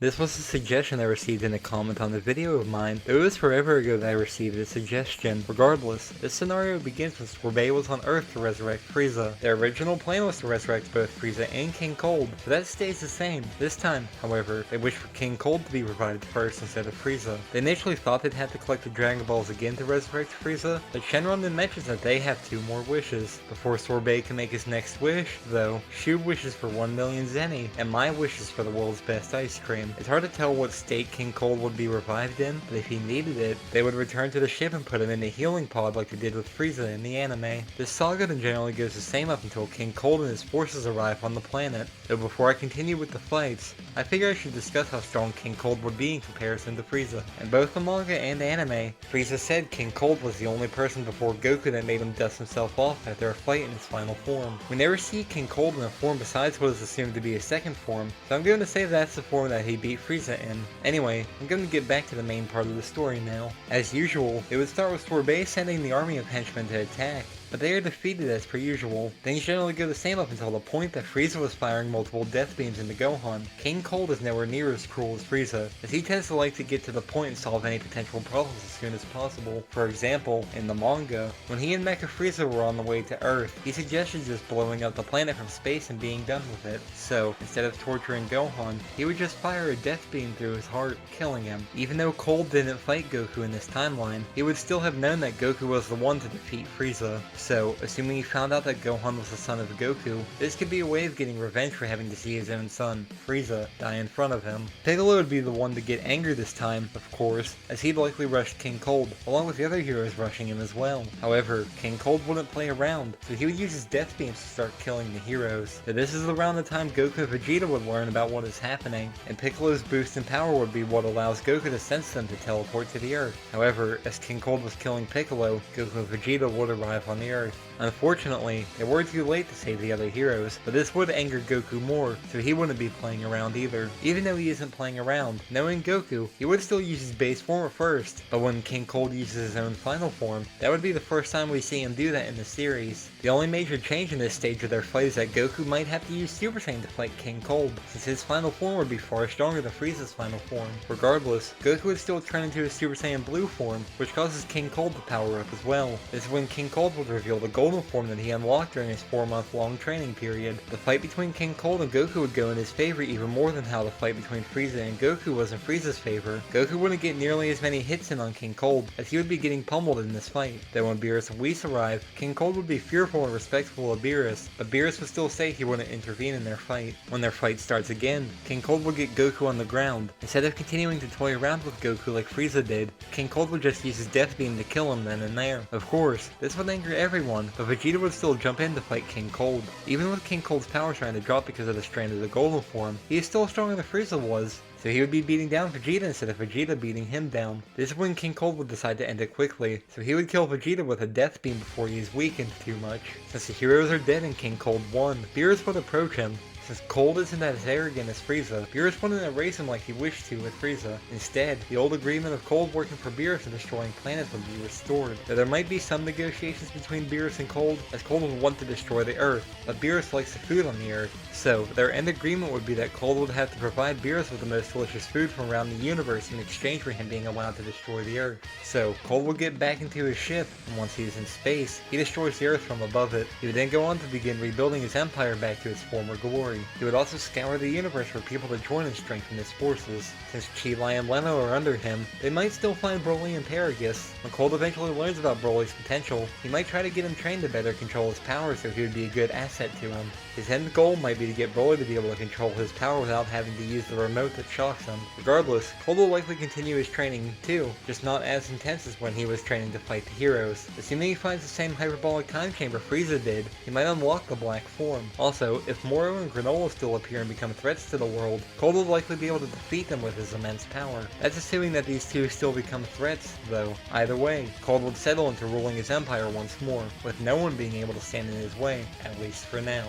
This was a suggestion I received in a comment on a video of mine, though it was forever ago that I received this suggestion. Regardless, this scenario begins when Sorbet was on Earth to resurrect Frieza. Their original plan was to resurrect both Frieza and King Cold, so that stays the same. This time, however, they wished for King Cold to be provided first instead of Frieza. They initially thought they'd have to collect the Dragon Balls again to resurrect Frieza, but Shenron then mentions that they have 2 more wishes. Before Sorbet can make his next wish, though, Shu wishes for 1 million Zenny, and Mai wishes for the world's best ice cream. It's hard to tell what state King Cold would be revived in, but if he needed it, they would return to the ship and put him in a healing pod like they did with Frieza in the anime. This saga then generally goes the same up until King Cold and his forces arrive on the planet. Though before I continue with the fights, I figure I should discuss how strong King Cold would be in comparison to Frieza. In both the manga and anime, Frieza said King Cold was the only person before Goku that made him dust himself off after a fight in his final form. We never see King Cold in a form besides what is assumed to be his second form, so I'm going to say that's the form that he beat Frieza in. Anyway, I'm going to get back to the main part of the story now. As usual, it would start with Sorbet sending the army of henchmen to attack, but they are defeated as per usual. Things generally go the same up until the point that Frieza was firing multiple death beams into Gohan. King Cold is nowhere near as cruel as Frieza, as he tends to like to get to the point and solve any potential problems as soon as possible. For example, in the manga, when he and Mecha Frieza were on the way to Earth, he suggested just blowing up the planet from space and being done with it. So, instead of torturing Gohan, he would just fire a death beam through his heart, killing him. Even though Cold didn't fight Goku in this timeline, he would still have known that Goku was the one to defeat Frieza. So, assuming he found out that Gohan was the son of Goku, this could be a way of getting revenge for having to see his own son, Frieza, die in front of him. Piccolo would be the one to get angry this time, of course, as he'd likely rushed King Cold, along with the other heroes rushing him as well. However, King Cold wouldn't play around, so he would use his death beams to start killing the heroes. So this is around the time Goku and Vegeta would learn about what is happening, and Piccolo's boost in power would be what allows Goku to sense them to teleport to the Earth. However, as King Cold was killing Piccolo, Goku and Vegeta would arrive on the Earth. Unfortunately, they were too late to save the other heroes, but this would anger Goku more, so he wouldn't be playing around either. Even though he isn't playing around, knowing Goku, he would still use his base form at first, but when King Cold uses his own final form, that would be the first time we see him do that in the series. The only major change in this stage of their fight is that Goku might have to use Super Saiyan to fight King Cold, since his final form would be far stronger than Frieza's final form. Regardless, Goku would still turn into his Super Saiyan Blue form, which causes King Cold to power up as well. This is when King Cold would reveal the golden form that he unlocked during his 4-month-long training period. The fight between King Cold and Goku would go in his favor even more than how the fight between Frieza and Goku was in Frieza's favor. Goku wouldn't get nearly as many hits in on King Cold, as he would be getting pummeled in this fight. Then when Beerus and Whis arrive, King Cold would be fearful and respectful of Beerus, but Beerus would still say he wouldn't intervene in their fight. When their fight starts again, King Cold would get Goku on the ground. Instead of continuing to toy around with Goku like Frieza did, King Cold would just use his death beam to kill him then and there. Of course, this would anger everyone, but Vegeta would still jump in to fight King Cold. Even with King Cold's power trying to drop because of the strain of the golden form, he is still stronger than Frieza was, so he would be beating down Vegeta instead of Vegeta beating him down. This is when King Cold would decide to end it quickly, so he would kill Vegeta with a death beam before he is weakened too much. Since the heroes are dead and King Cold won, Beerus would approach him. Since Cold isn't as arrogant as Frieza, Beerus wouldn't erase him like he wished to with Frieza. Instead, the old agreement of Cold working for Beerus and destroying planets would be restored. Now, there might be some negotiations between Beerus and Cold, as Cold would want to destroy the Earth, but Beerus likes the food on the Earth. So, their end agreement would be that Cold would have to provide Beerus with the most delicious food from around the universe in exchange for him being allowed to destroy the Earth. So, Cold would get back into his ship, and once he is in space, he destroys the Earth from above it. He would then go on to begin rebuilding his empire back to its former glory. He would also scour the universe for people to join and strengthen his forces. Since Chi-Lai and Leno are under him, they might still find Broly and Paragus. When Cold eventually learns about Broly's potential, he might try to get him trained to better control his power so he would be a good asset to him. His end goal might be to get Broly to be able to control his power without having to use the remote that shocks him. Regardless, Cold will likely continue his training too, just not as intense as when he was training to fight the heroes. Assuming he finds the same hyperbolic time chamber Frieza did, he might unlock the black form. Also, if Moro and Granola still appear and become threats to the world, Cold will likely be able to defeat them with his immense power. That's assuming that these two still become threats, though. Either way, Cold would settle into ruling his empire once more, with no one being able to stand in his way, at least for now.